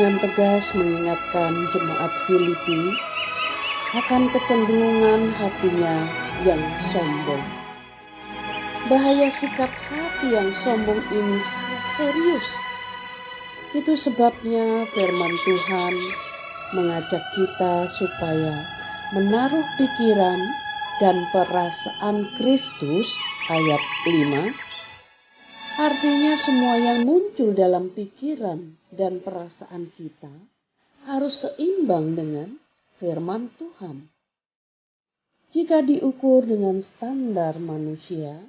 dengan tegas mengingatkan jemaat Filipi akan kecenderungan hatinya yang sombong. Bahaya sikap hati yang sombong ini sangat serius. Itu sebabnya firman Tuhan mengajak kita supaya menaruh pikiran dan perasaan Kristus, ayat 5. Artinya semua yang muncul dalam pikiran dan perasaan kita harus seimbang dengan firman Tuhan. Jika diukur dengan standar manusia,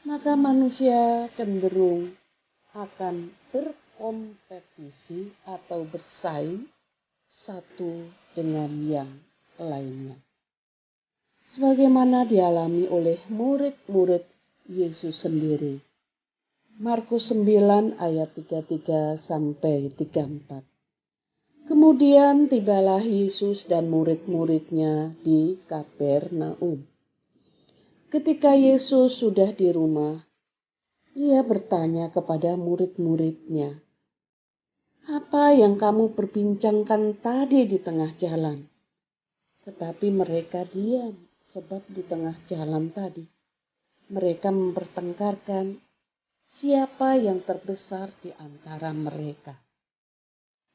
maka manusia cenderung akan berkompetisi atau bersaing satu dengan yang lainnya. Sebagaimana dialami oleh murid-murid Yesus sendiri. Markus 9 ayat 33 sampai 34. Kemudian tibalah Yesus dan murid-muridnya di Kapernaum. Ketika Yesus sudah di rumah, ia bertanya kepada murid-muridnya, "Apa yang kamu perbincangkan tadi di tengah jalan?" Tetapi mereka diam, sebab di tengah jalan tadi mereka mempertengkarkan siapa yang terbesar di antara mereka.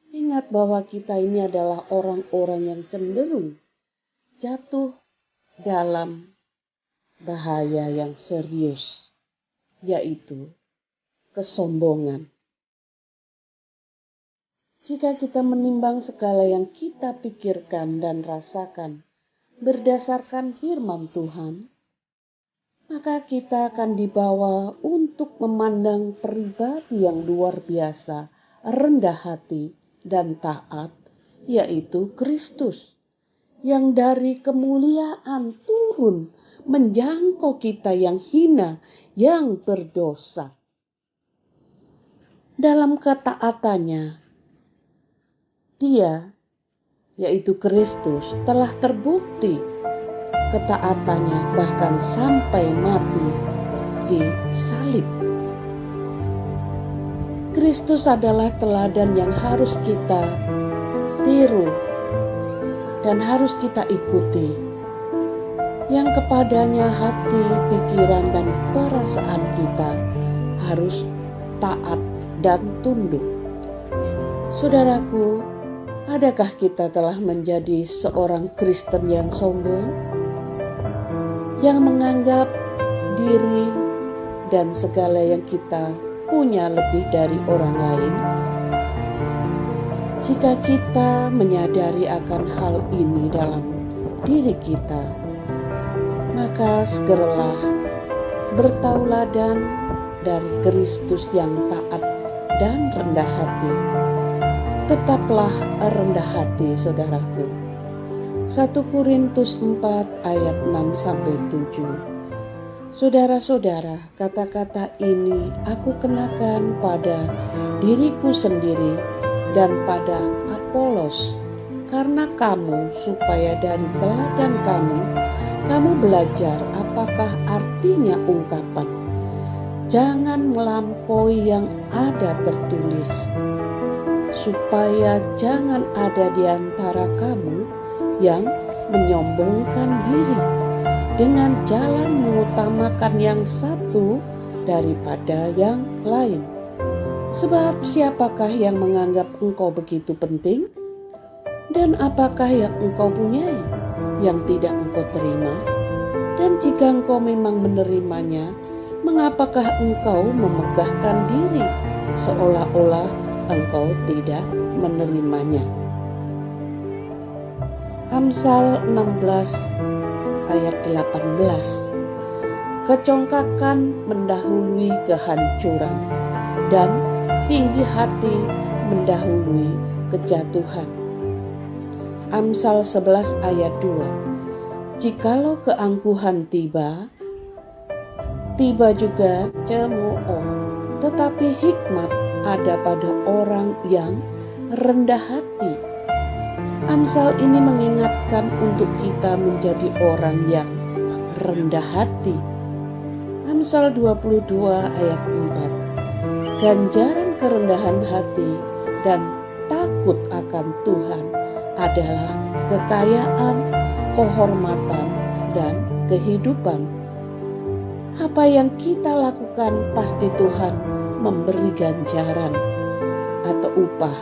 Ingat bahwa kita ini adalah orang-orang yang cenderung jatuh dalam bahaya yang serius, yaitu kesombongan. Jika kita menimbang segala yang kita pikirkan dan rasakan berdasarkan firman Tuhan, maka kita akan dibawa untuk memandang pribadi yang luar biasa, rendah hati dan taat, yaitu Kristus, yang dari kemuliaan turun menjangkau kita yang hina, yang berdosa. Dalam ketaatannya, Dia, yaitu Kristus, telah terbukti ketaatannya bahkan sampai mati di salib. Kristus adalah teladan yang harus kita tiru dan harus kita ikuti, yang kepadanya hati, pikiran, dan perasaan kita harus taat dan tunduk. Saudaraku, adakah kita telah menjadi seorang Kristen yang sombong, yang menganggap diri dan segala yang kita punya lebih dari orang lain? Jika kita menyadari akan hal ini dalam diri kita, maka segeralah bertauladan dari Kristus yang taat dan rendah hati. Tetaplah rendah hati, saudaraku. 1 Korintus 4 ayat 6-7. Saudara-saudara, kata-kata ini aku kenakan pada diriku sendiri dan pada Apolos, karena kamu, supaya dari teladan kami, kamu belajar apakah artinya ungkapan, "Jangan melampaui yang ada tertulis," supaya jangan ada di antara kamu yang menyombongkan diri dengan jalan mengutamakan yang satu daripada yang lain. Sebab siapakah yang menganggap engkau begitu penting? Dan apakah yang engkau punyai yang tidak engkau terima? Dan jika engkau memang menerimanya, mengapakah engkau memegahkan diri seolah-olah engkau tidak menerimanya? Amsal 16 ayat 18. Kecongkakan mendahului kehancuran dan tinggi hati mendahului kejatuhan. Amsal 11 ayat 2. Jikalau keangkuhan tiba juga cemooh, tetapi hikmat ada pada orang yang rendah hati. Amsal ini mengingatkan untuk kita menjadi orang yang rendah hati. Amsal 22 ayat 4. Ganjaran kerendahan hati dan takut akan Tuhan adalah kekayaan, kehormatan, dan kehidupan. Apa yang kita lakukan pasti Tuhan memberi ganjaran atau upah.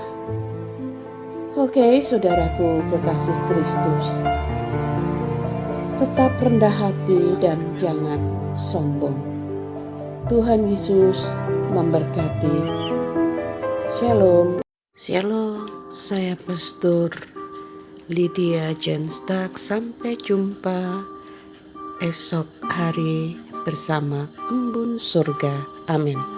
Oke, saudaraku kekasih Kristus, tetap rendah hati dan jangan sombong. Tuhan Yesus memberkati. Shalom. Shalom, saya Pastor Lydia Jenstak. Sampai jumpa esok hari bersama Embun Surga. Amin.